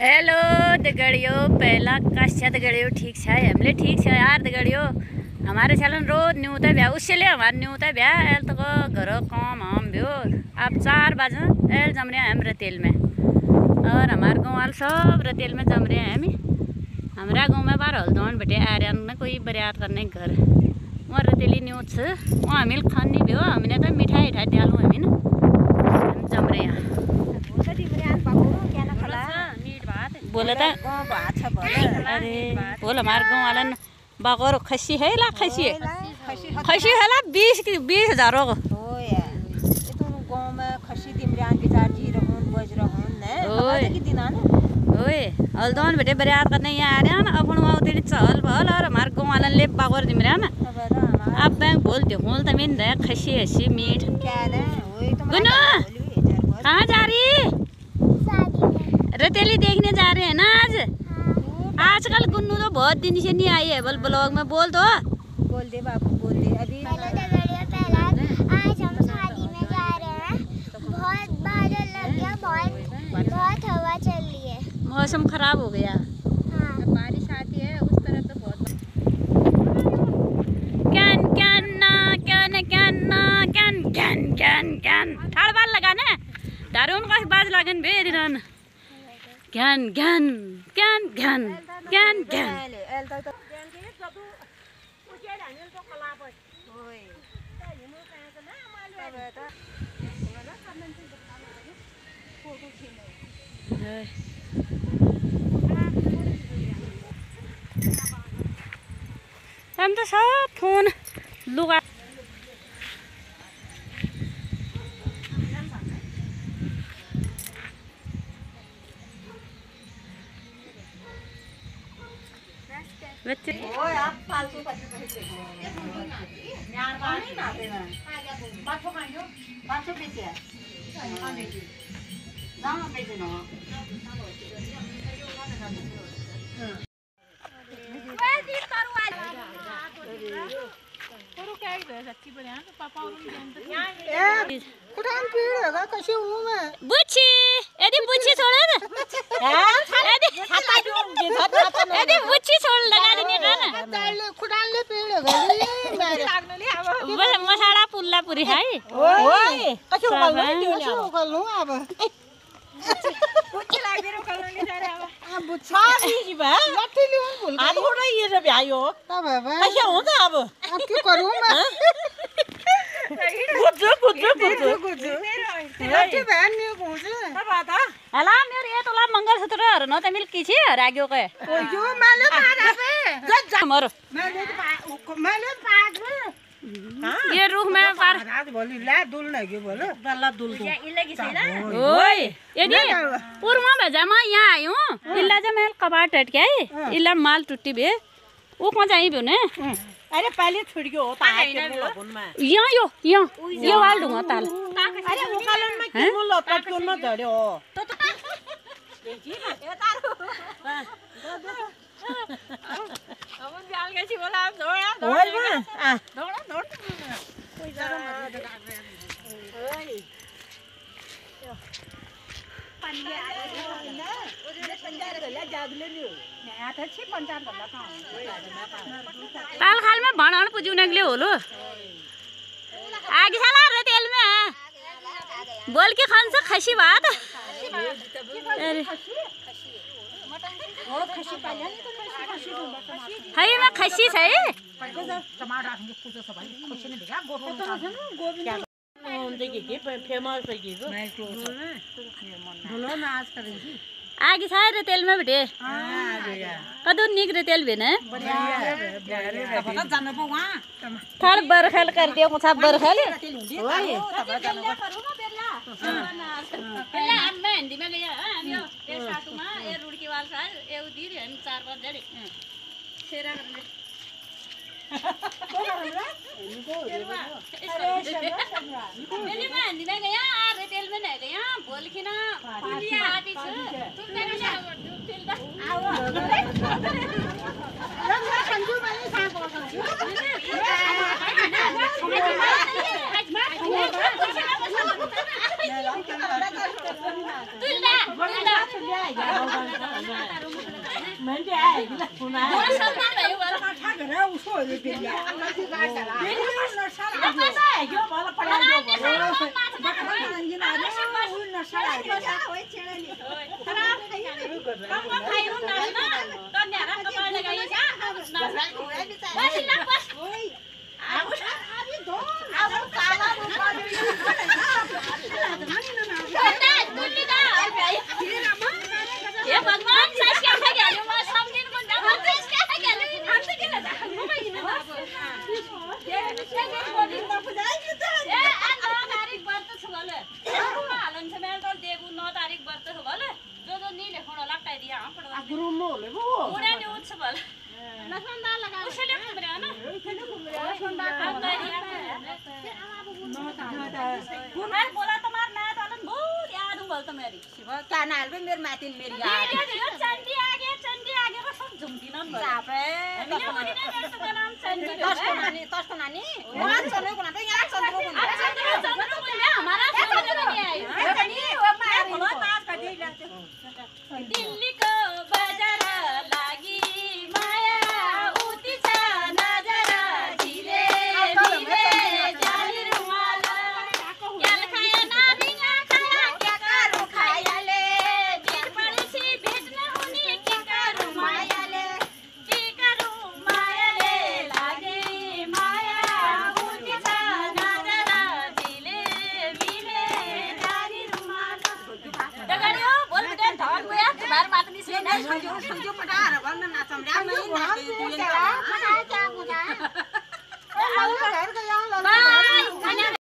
Hello दगड़ियों, पहला कश्या दगड़ियों ठीक है हमले ठीक है यार दगड़ियों। हमारे चलन रोज न्यूता ब्या उससे ले हमारे न्यूता ब्या एल तो घर काम हम भ्यो। अब 4 बजे एल जम रहे हैं हम रतेल में और हमारे गाँव वाले सब रतेल में जम रहे हैं। हम हमारा गाँव में बार हल्दौन बेटे आ रहे हैं कोई बरियात करने घर वहाँ रतेली न्यूज वहाँ हमें खानी भ्यो। हमने तो मिठाई उठाई दियालू हमें ना हम जम रहे हैं बोला था। अरे बोल हमारे गाँव वाला बगौर खसी है ला खसी है ला 20,000 को गाँव में खसी दिमरान बिचार जी रहून बज रहून ओए की दिन आना ओए हल्दौन बेटे बरियात करने यहाँ आ रहे हैं ना अपन वहाँ उतनी चहल पहल और हमारे गाँव वाला ले बगौर दिमरा ना अब बैंक बोलते हूँ तो मिल रहे खसी हसी मीठ गुनो कहाँ जा रही रतेली देखने जा रहे हैं ना आज। आजकल गुन्नू तो बहुत दिन से नहीं आई है बोल ब्लॉग में बोल दो। बोल दे बाबू बोल दे अभी आज हम शादी में जा रहे हैं। बहुत बादल लग गया, बहुत हवा चल रही है, मौसम खराब हो गया। हाँ बारिश आती है उस तरफ तो बहुत ठाड़ बाल लगाना दारून का बाज लगन बे दिनन ज्ञान ज्ञान ज्ञान ज्ञान ज्ञान ज्ञान हम तो सब फोन लुगा बच्चे आप फालतू पैसे यार पानी ना देना बाथो कांडो बाथो पीछे जाओ पीछे ना वैसी करवा करो क्या है सच्ची बनिया तो पापा और उनके कुठान पीड़ होगा कशी हूं मैं बुच्ची एदी बुच्ची छोड़ एदी बुच्ची छोड़ लगा देने का ना कुठान ले पीड़ होगा मेरे लागने ले अब वो मसाला पुल्ला पूरी है ओए कशी कर लूं अब बुच्ची लाग दे रो कर ले जा रे अब बुच्ची सारी जी बा लट्ठी ले भूल गई थोड़ा ये रे आयो तब बाबा कैसे होगा अब क्यों करूं मैं कुछ लट्ठी बहन ने पूछ तब आता हला मेरे ये तोला मंगलसूत्र हर न त मिल किछि राग्यो के ओयो माले मारा पे जा मरो मैंने पाग ये रूह में पार रात बोली ला दुल नहीं के बोलो दल्ला दुल दो ये लगी सही ना। ओए यदि पूर्व में जमा यहाँ आयो इल्ला जा मैं कबाड़ टट के आई इल्ला माल टूटी बे वो कौन जाई बे ने अरे पहले छुड़ियो ताके लगन में यहाँ यो वाल दूंगा ताल अरे वो कालन में क्यों लो तट क्यों न धड़ो तो ये तारो हम जाल के छी बोला आप दौड़ा ओए आ दौड़ा कोई जरा मत ओए पानी आ ना ओरे पंजार गला जागले न्यू मैं था छी पंजार गला का ताल खाल में भणन पुजू नगले होलो आगे साला रे तेल में बोल के खान से खसी बात अरे और खसी पाया नहीं तो खसी है मैं खसी है टमाटर रखेंगे कुछ सब खसी नहीं देगा गोभी देखिए के फेमस है ये मैं तो बोलो ना आज करेंगे आगे सारे तेल में बेटे हां गया कदू निक रे तेल बे ने बढ़िया पता जानो पो वहां थार बरखल कर दियो को सब बरखल ओए करूँ ना पहले मैं हिंदी में गया आमियो ए सातु मा ए रुड़की वाल सार ए उदी रे 4 बार जड़े सेरा कर पहले मैं हिंदी में गया आ रे तेल में नहीं गया बोल के ना पुलिया आती छ तुम मेरे जा तेल दा आओ संजू मैंने साफ तुलना Bye.